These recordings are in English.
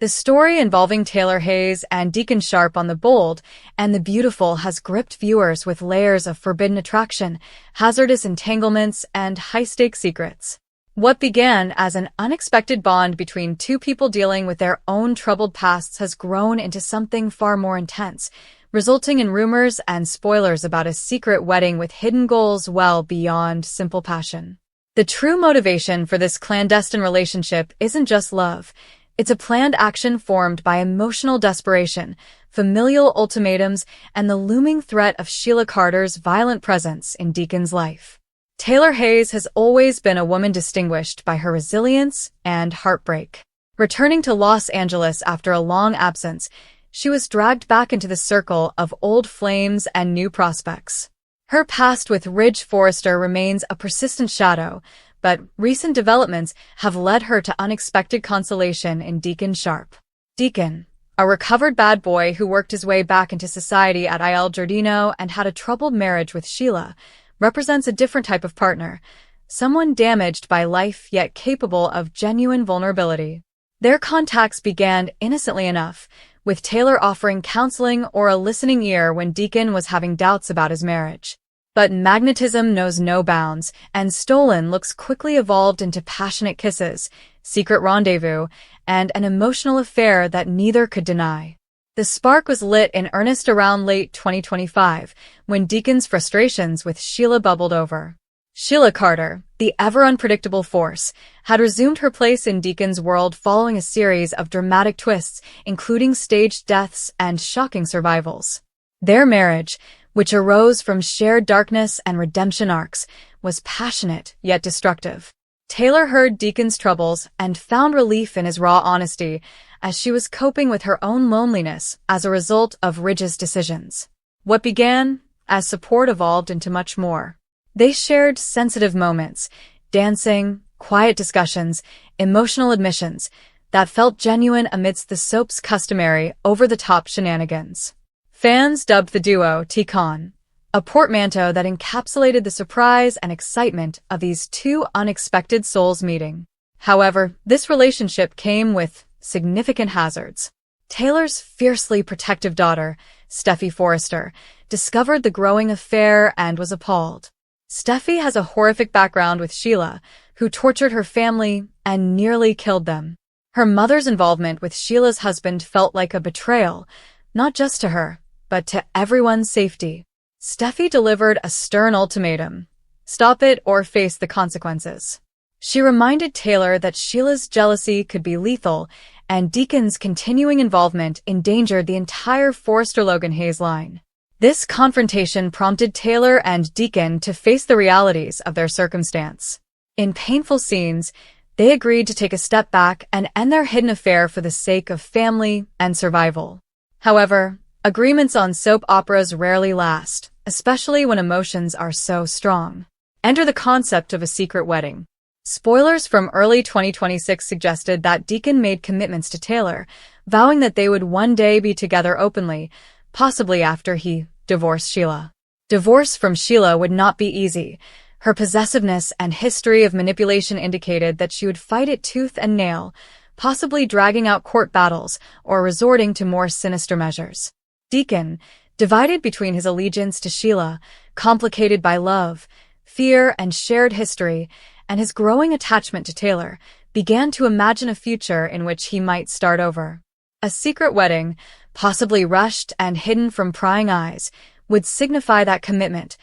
The story involving Taylor Hayes and Deacon Sharp on The Bold and the Beautiful has gripped viewers with layers of forbidden attraction, hazardous entanglements, and high-stakes secrets. What began as an unexpected bond between two people dealing with their own troubled pasts has grown into something far more intense, resulting in rumors and spoilers about a secret wedding with hidden goals well beyond simple passion. The true motivation for this clandestine relationship isn't just love. It's a planned action formed by emotional desperation, familial ultimatums, and the looming threat of Sheila Carter's violent presence in Deacon's life. Taylor Hayes has always been a woman distinguished by her resilience and heartbreak. Returning to Los Angeles after a long absence, she was dragged back into the circle of old flames and new prospects. Her past with Ridge Forrester remains a persistent shadow, but recent developments have led her to unexpected consolation in Deacon Sharp. Deacon, a recovered bad boy who worked his way back into society at Il Giardino and had a troubled marriage with Sheila, represents a different type of partner, someone damaged by life yet capable of genuine vulnerability. Their contacts began innocently enough, with Taylor offering counseling or a listening ear when Deacon was having doubts about his marriage. But magnetism knows no bounds, and Stolen looks quickly evolved into passionate kisses, secret rendezvous, and an emotional affair that neither could deny. The spark was lit in earnest around late 2025, when Deacon's frustrations with Sheila bubbled over. Sheila Carter, the ever-unpredictable force, had resumed her place in Deacon's world following a series of dramatic twists, including staged deaths and shocking survivals. Their marriage, which arose from shared darkness and redemption arcs, was passionate yet destructive. Taylor heard Deacon's troubles and found relief in his raw honesty, as she was coping with her own loneliness as a result of Ridge's decisions. What began as support evolved into much more. They shared sensitive moments, dancing, quiet discussions, emotional admissions that felt genuine amidst the soap's customary over-the-top shenanigans. Fans dubbed the duo Deacon, a portmanteau that encapsulated the surprise and excitement of these two unexpected souls meeting. However, this relationship came with significant hazards. Taylor's fiercely protective daughter, Steffi Forrester, discovered the growing affair and was appalled. Steffi has a horrific background with Sheila, who tortured her family and nearly killed them. Her mother's involvement with Sheila's husband felt like a betrayal, not just to her, but to everyone's safety. Steffi delivered a stern ultimatum: stop it or face the consequences. She reminded Taylor that Sheila's jealousy could be lethal, and Deacon's continuing involvement endangered the entire Forrester-Logan Hayes line. This confrontation prompted Taylor and Deacon to face the realities of their circumstance. In painful scenes, they agreed to take a step back and end their hidden affair for the sake of family and survival. However, agreements on soap operas rarely last, especially when emotions are so strong. Enter the concept of a secret wedding. Spoilers from early 2026 suggested that Deacon made commitments to Taylor, vowing that they would one day be together openly, possibly after he divorced Sheila. Divorce from Sheila would not be easy. Her possessiveness and history of manipulation indicated that she would fight it tooth and nail, possibly dragging out court battles or resorting to more sinister measures. Deacon, divided between his allegiance to Sheila, complicated by love, fear, and shared history, and his growing attachment to Taylor, began to imagine a future in which he might start over. A secret wedding, possibly rushed and hidden from prying eyes, would signify that commitment,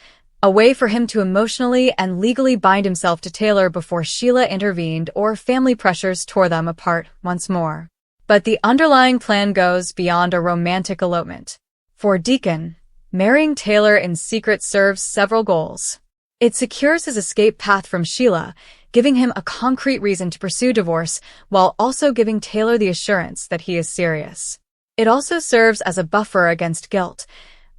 a way for him to emotionally and legally bind himself to Taylor before Sheila intervened or family pressures tore them apart once more. But the underlying plan goes beyond a romantic elopement. For Deacon, marrying Taylor in secret serves several goals. It secures his escape path from Sheila, giving him a concrete reason to pursue divorce while also giving Taylor the assurance that he is serious. It also serves as a buffer against guilt.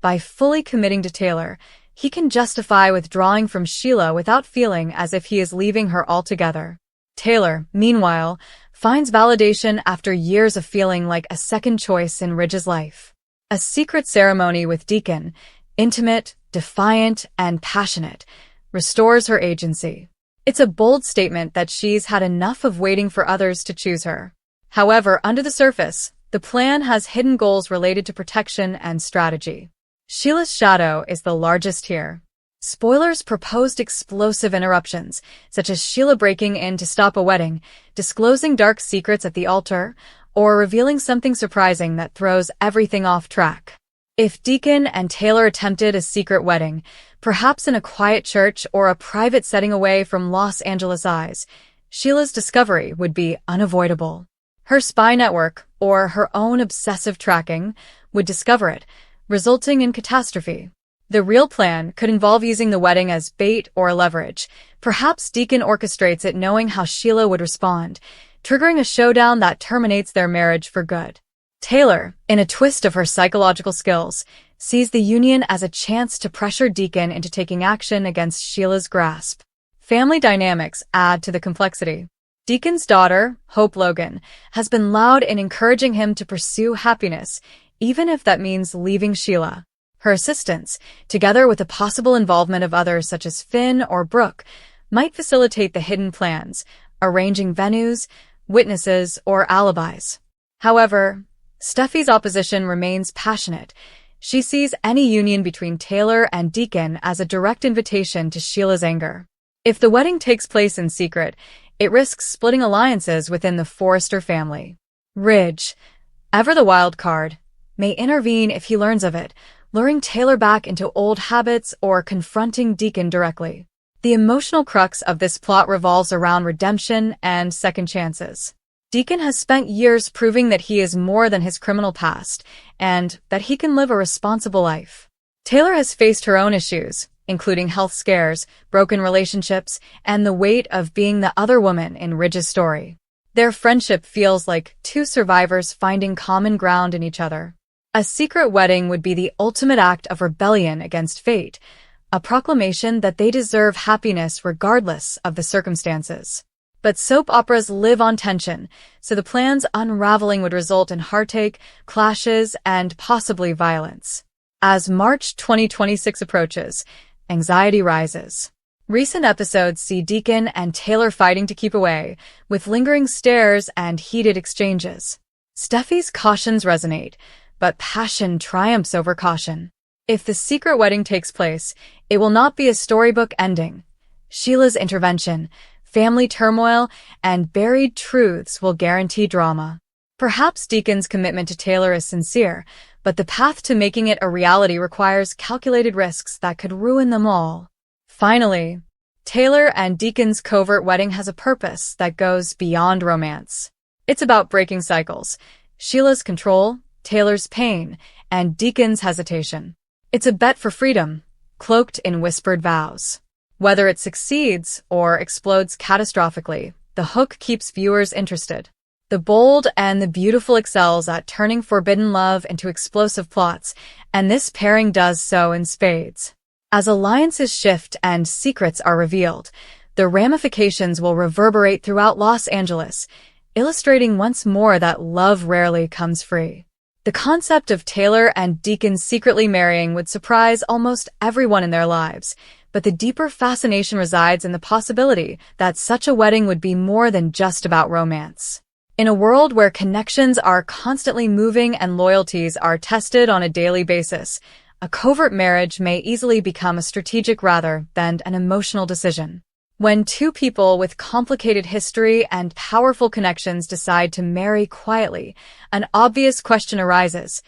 By fully committing to Taylor, he can justify withdrawing from Sheila without feeling as if he is leaving her altogether. Taylor, meanwhile, finds validation after years of feeling like a second choice in Ridge's life. A secret ceremony with Deacon, intimate, defiant, and passionate, restores her agency. It's a bold statement that she's had enough of waiting for others to choose her. However, under the surface, the plan has hidden goals related to protection and strategy. Sheila's shadow is the largest here. Spoilers proposed explosive interruptions, such as Sheila breaking in to stop a wedding, disclosing dark secrets at the altar, or revealing something surprising that throws everything off track. If Deacon and Taylor attempted a secret wedding, perhaps in a quiet church or a private setting away from Los Angeles eyes, Sheila's discovery would be unavoidable. Her spy network, or her own obsessive tracking, would discover it, resulting in catastrophe. The real plan could involve using the wedding as bait or leverage. Perhaps Deacon orchestrates it knowing how Sheila would respond, triggering a showdown that terminates their marriage for good. Taylor, in a twist of her psychological skills, sees the union as a chance to pressure Deacon into taking action against Sheila's grasp. Family dynamics add to the complexity. Deacon's daughter, Hope Logan, has been loud in encouraging him to pursue happiness, even if that means leaving Sheila. Her assistance, together with the possible involvement of others such as Finn or Brooke, might facilitate the hidden plans, arranging venues, witnesses, or alibis. However, Steffi's opposition remains passionate. She sees any union between Taylor and Deacon as a direct invitation to Sheila's anger. If the wedding takes place in secret, it risks splitting alliances within the Forrester family. Ridge, ever the wild card, may intervene if he learns of it, luring Taylor back into old habits or confronting Deacon directly. The emotional crux of this plot revolves around redemption and second chances. Deacon has spent years proving that he is more than his criminal past, and that he can live a responsible life. Taylor has faced her own issues, including health scares, broken relationships, and the weight of being the other woman in Ridge's story. Their friendship feels like two survivors finding common ground in each other. A secret wedding would be the ultimate act of rebellion against fate, a proclamation that they deserve happiness regardless of the circumstances. But soap operas live on tension, so the plan's unraveling would result in heartache, clashes, and possibly violence. As March 2026 approaches, anxiety rises. Recent episodes see Deacon and Taylor fighting to keep away, with lingering stares and heated exchanges. Steffi's cautions resonate, but passion triumphs over caution. If the secret wedding takes place, it will not be a storybook ending. Sheila's intervention, family turmoil, and buried truths will guarantee drama. Perhaps Deacon's commitment to Taylor is sincere, but the path to making it a reality requires calculated risks that could ruin them all. Finally, Taylor and Deacon's covert wedding has a purpose that goes beyond romance. It's about breaking cycles, Sheila's control, Taylor's pain, and Deacon's hesitation. It's a bet for freedom, cloaked in whispered vows. Whether it succeeds or explodes catastrophically, the hook keeps viewers interested. The bold and the beautiful excels at turning forbidden love into explosive plots, and this pairing does so in spades. As alliances shift and secrets are revealed, the ramifications will reverberate throughout Los Angeles, illustrating once more that love rarely comes free. The concept of Taylor and Deacon secretly marrying would surprise almost everyone in their lives, but the deeper fascination resides in the possibility that such a wedding would be more than just about romance. In a world where connections are constantly moving and loyalties are tested on a daily basis, a covert marriage may easily become a strategic rather than an emotional decision. When two people with complicated history and powerful connections decide to marry quietly, an obvious question arises: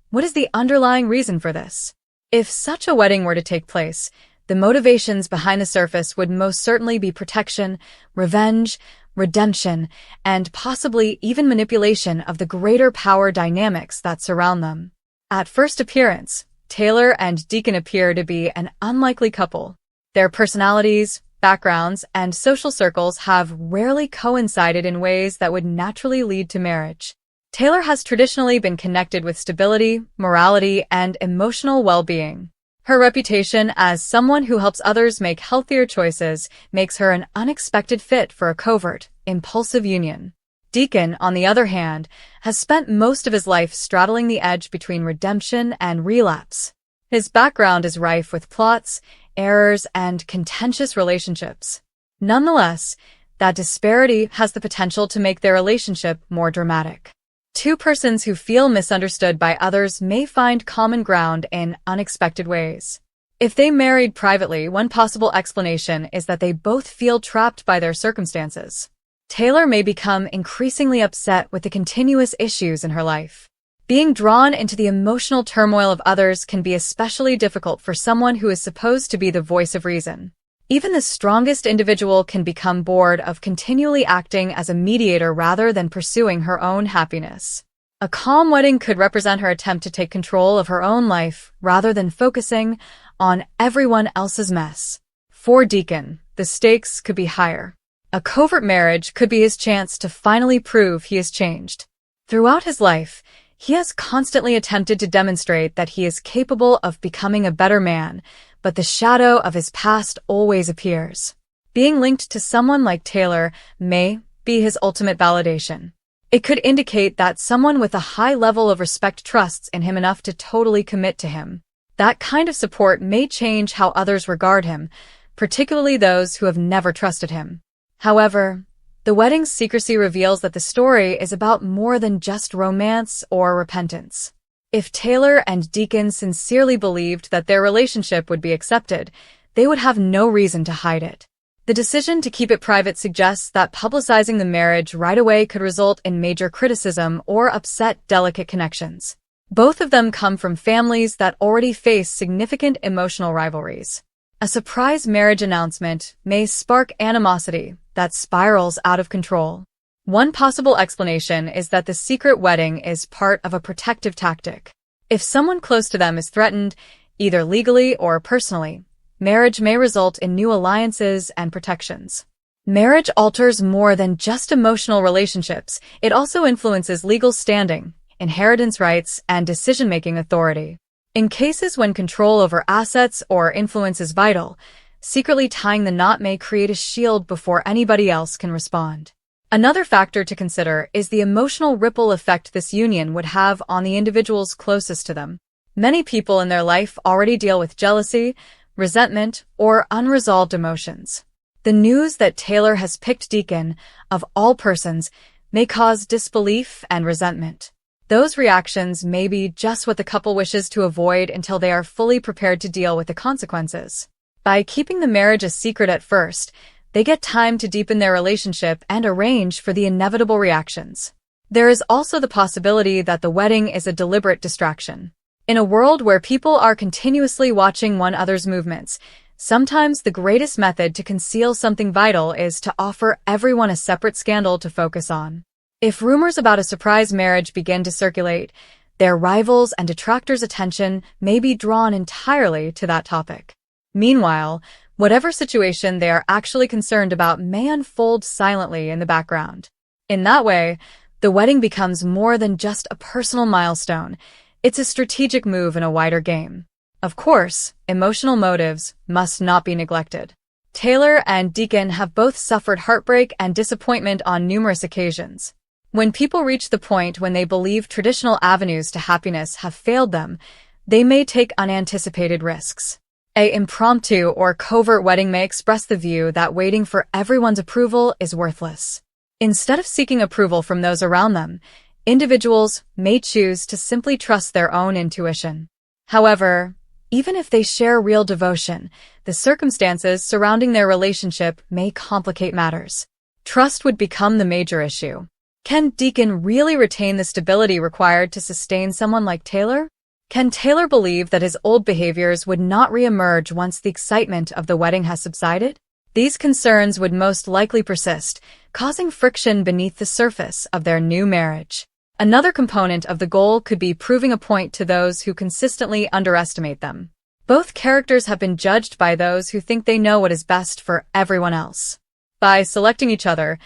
what is the underlying reason for this? If such a wedding were to take place, the motivations behind the surface would most certainly be protection, revenge, redemption, and possibly even manipulation of the greater power dynamics that surround them. At first appearance, Taylor and Deacon appear to be an unlikely couple. Their personalities, backgrounds, and social circles have rarely coincided in ways that would naturally lead to marriage. Taylor has traditionally been connected with stability, morality, and emotional well-being. Her reputation as someone who helps others make healthier choices makes her an unexpected fit for a covert, impulsive union. Deacon, on the other hand, has spent most of his life straddling the edge between redemption and relapse. His background is rife with plots, errors, and contentious relationships. Nonetheless, That disparity has the potential to make their relationship more dramatic. Two persons who feel misunderstood by others may find common ground in unexpected ways. If they married privately, one possible explanation is that they both feel trapped by their circumstances. Taylor may become increasingly upset with the continuous issues in her life. Being drawn into the emotional turmoil of others can be especially difficult for someone who is supposed to be the voice of reason. Even the strongest individual can become bored of continually acting as a mediator rather than pursuing her own happiness. A calm wedding could represent her attempt to take control of her own life rather than focusing on everyone else's mess. For Deacon, the stakes could be higher. A covert marriage could be his chance to finally prove he has changed. Throughout his life, he has constantly attempted to demonstrate that he is capable of becoming a better man, but the shadow of his past always appears. Being linked to someone like Taylor may be his ultimate validation. It could indicate that someone with a high level of respect trusts in him enough to totally commit to him. That kind of support may change how others regard him, particularly those who have never trusted him. However, the wedding's secrecy reveals that the story is about more than just romance or repentance. If Taylor and Deacon sincerely believed that their relationship would be accepted, they would have no reason to hide it. The decision to keep it private suggests that publicizing the marriage right away could result in major criticism or upset delicate connections. Both of them come from families that already face significant emotional rivalries. A surprise marriage announcement may spark animosity that spirals out of control. One possible explanation is that the secret wedding is part of a protective tactic. If someone close to them is threatened, either legally or personally, marriage may result in new alliances and protections. Marriage alters more than just emotional relationships. It also influences legal standing, inheritance rights, and decision-making authority. In cases when control over assets or influence is vital, secretly tying the knot may create a shield before anybody else can respond. Another factor to consider is the emotional ripple effect this union would have on the individuals closest to them. Many people in their life already deal with jealousy, resentment, or unresolved emotions. The news that Taylor has picked Deacon, of all persons, may cause disbelief and resentment. Those reactions may be just what the couple wishes to avoid until they are fully prepared to deal with the consequences. By keeping the marriage a secret at first, they get time to deepen their relationship and arrange for the inevitable reactions. There is also the possibility that the wedding is a deliberate distraction. In a world where people are continuously watching one another's movements, sometimes the greatest method to conceal something vital is to offer everyone a separate scandal to focus on. If rumors about a surprise marriage begin to circulate, their rivals' and detractors' attention may be drawn entirely to that topic. Meanwhile, whatever situation they are actually concerned about may unfold silently in the background. In that way, the wedding becomes more than just a personal milestone. It's a strategic move in a wider game. Of course, emotional motives must not be neglected. Taylor and Deacon have both suffered heartbreak and disappointment on numerous occasions. When people reach the point when they believe traditional avenues to happiness have failed them, they may take unanticipated risks. An impromptu or covert wedding may express the view that waiting for everyone's approval is worthless. Instead of seeking approval from those around them, individuals may choose to simply trust their own intuition. However, even if they share real devotion, the circumstances surrounding their relationship may complicate matters. Trust would become the major issue. Can Deacon really retain the stability required to sustain someone like Taylor? Can Taylor believe that his old behaviors would not re-emerge once the excitement of the wedding has subsided? These concerns would most likely persist, causing friction beneath the surface of their new marriage. Another component of the goal could be proving a point to those who consistently underestimate them. Both characters have been judged by those who think they know what is best for everyone else. By selecting each other,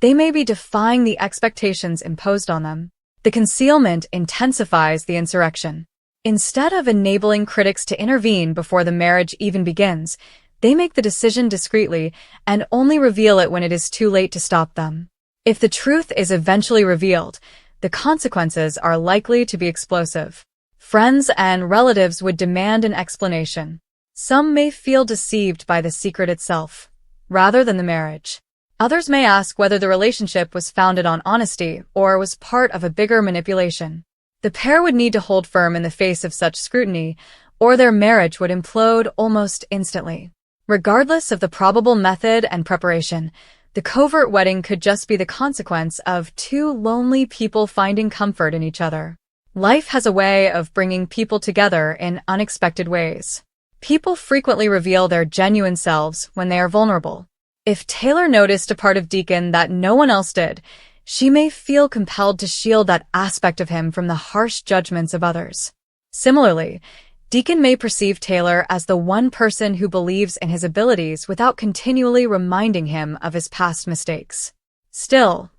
they may be defying the expectations imposed on them. The concealment intensifies the insurrection. Instead of enabling critics to intervene before the marriage even begins, they make the decision discreetly and only reveal it when it is too late to stop them. If the truth is eventually revealed, the consequences are likely to be explosive. Friends and relatives would demand an explanation. Some may feel deceived by the secret itself, rather than the marriage. Others may ask whether the relationship was founded on honesty or was part of a bigger manipulation. The pair would need to hold firm in the face of such scrutiny, or their marriage would implode almost instantly. Regardless of the probable method and preparation, the covert wedding could just be the consequence of two lonely people finding comfort in each other. Life has a way of bringing people together in unexpected ways. People frequently reveal their genuine selves when they are vulnerable. If Taylor noticed a part of Deacon that no one else did, she may feel compelled to shield that aspect of him from the harsh judgments of others. Similarly, Deacon may perceive Taylor as the one person who believes in his abilities without continually reminding him of his past mistakes. Still,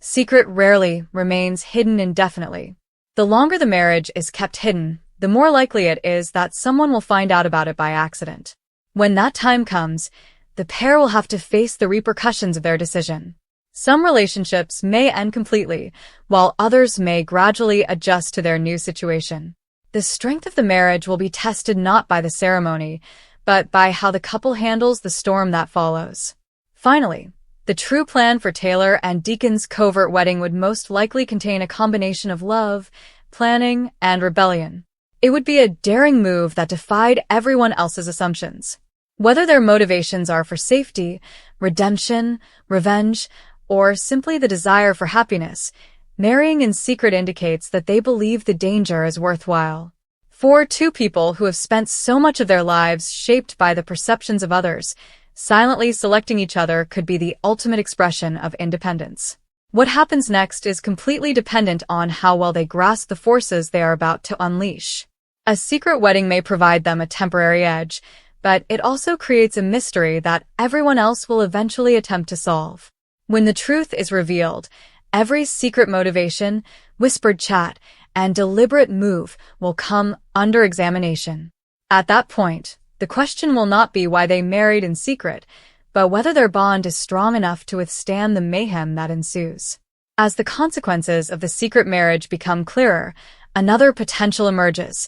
secret rarely remains hidden indefinitely. The longer the marriage is kept hidden, the more likely it is that someone will find out about it by accident. When that time comes, the pair will have to face the repercussions of their decision. Some relationships may end completely, while others may gradually adjust to their new situation. The strength of the marriage will be tested not by the ceremony, but by how the couple handles the storm that follows. Finally, the true plan for Taylor and Deacon's covert wedding would most likely contain a combination of love, planning, and rebellion. It would be a daring move that defied everyone else's assumptions. Whether their motivations are for safety, redemption, revenge, or simply the desire for happiness, marrying in secret indicates that they believe the danger is worthwhile. For two people who have spent so much of their lives shaped by the perceptions of others, silently selecting each other could be the ultimate expression of independence. What happens next is completely dependent on how well they grasp the forces they are about to unleash. A secret wedding may provide them a temporary edge, but it also creates a mystery that everyone else will eventually attempt to solve. When the truth is revealed, every secret motivation, whispered chat, and deliberate move will come under examination. At that point, the question will not be why they married in secret, but whether their bond is strong enough to withstand the mayhem that ensues. As the consequences of the secret marriage become clearer, another potential emerges.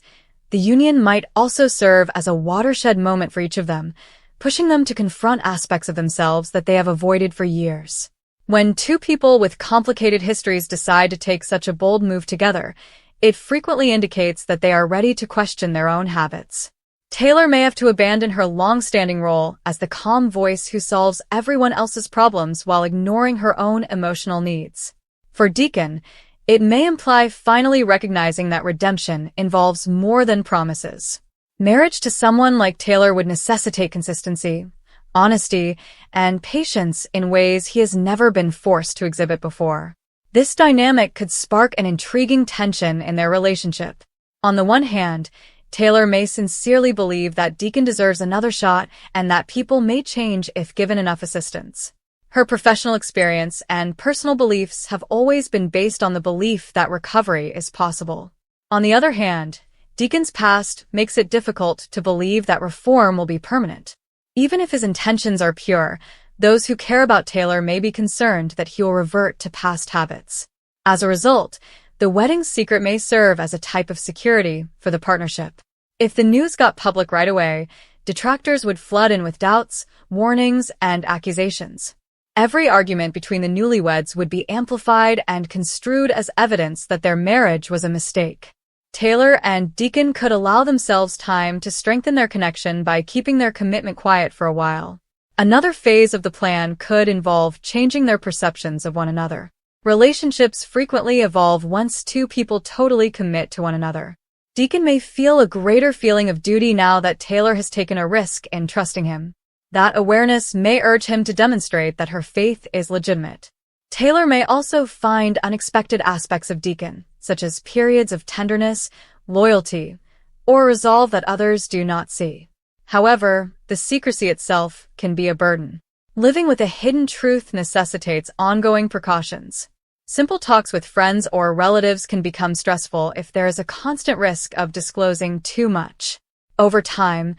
The union might also serve as a watershed moment for each of them, pushing them to confront aspects of themselves that they have avoided for years. When two people with complicated histories decide to take such a bold move together, it frequently indicates that they are ready to question their own habits. Taylor may have to abandon her long-standing role as the calm voice who solves everyone else's problems while ignoring her own emotional needs. For Deacon, it may imply finally recognizing that redemption involves more than promises. Marriage to someone like Taylor would necessitate consistency, honesty, and patience in ways he has never been forced to exhibit before. This dynamic could spark an intriguing tension in their relationship. On the one hand, Taylor may sincerely believe that Deacon deserves another shot and that people may change if given enough assistance. Her professional experience and personal beliefs have always been based on the belief that recovery is possible. On the other hand, Deacon's past makes it difficult to believe that reform will be permanent. Even if his intentions are pure, those who care about Taylor may be concerned that he will revert to past habits. As a result, the wedding's secret may serve as a type of security for the partnership. If the news got public right away, detractors would flood in with doubts, warnings, and accusations. Every argument between the newlyweds would be amplified and construed as evidence that their marriage was a mistake. Taylor and Deacon could allow themselves time to strengthen their connection by keeping their commitment quiet for a while. Another phase of the plan could involve changing their perceptions of one another. Relationships frequently evolve once two people totally commit to one another. Deacon may feel a greater feeling of duty now that Taylor has taken a risk in trusting him. That awareness may urge him to demonstrate that her faith is legitimate. Taylor may also find unexpected aspects of Deacon, such as periods of tenderness, loyalty, or resolve that others do not see. However, the secrecy itself can be a burden. Living with a hidden truth necessitates ongoing precautions. Simple talks with friends or relatives can become stressful if there is a constant risk of disclosing too much. Over time,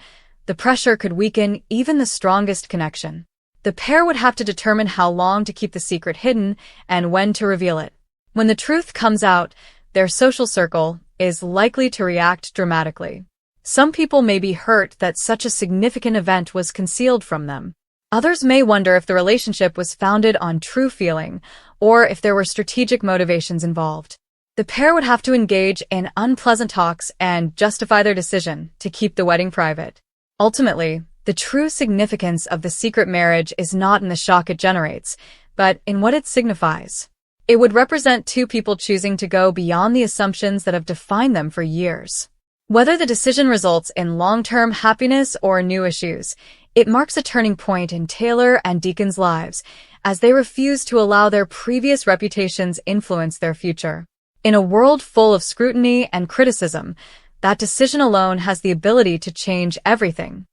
the pressure could weaken even the strongest connection. The pair would have to determine how long to keep the secret hidden and when to reveal it. When the truth comes out, their social circle is likely to react dramatically. Some people may be hurt that such a significant event was concealed from them. Others may wonder if the relationship was founded on true feeling, or if there were strategic motivations involved. The pair would have to engage in unpleasant talks and justify their decision to keep the wedding private. Ultimately, the true significance of the secret marriage is not in the shock it generates, but in what it signifies. It would represent two people choosing to go beyond the assumptions that have defined them for years. Whether the decision results in long-term happiness or new issues, it marks a turning point in Taylor and Deacon's lives, as they refuse to allow their previous reputations influence their future. In a world full of scrutiny and criticism, that decision alone has the ability to change everything.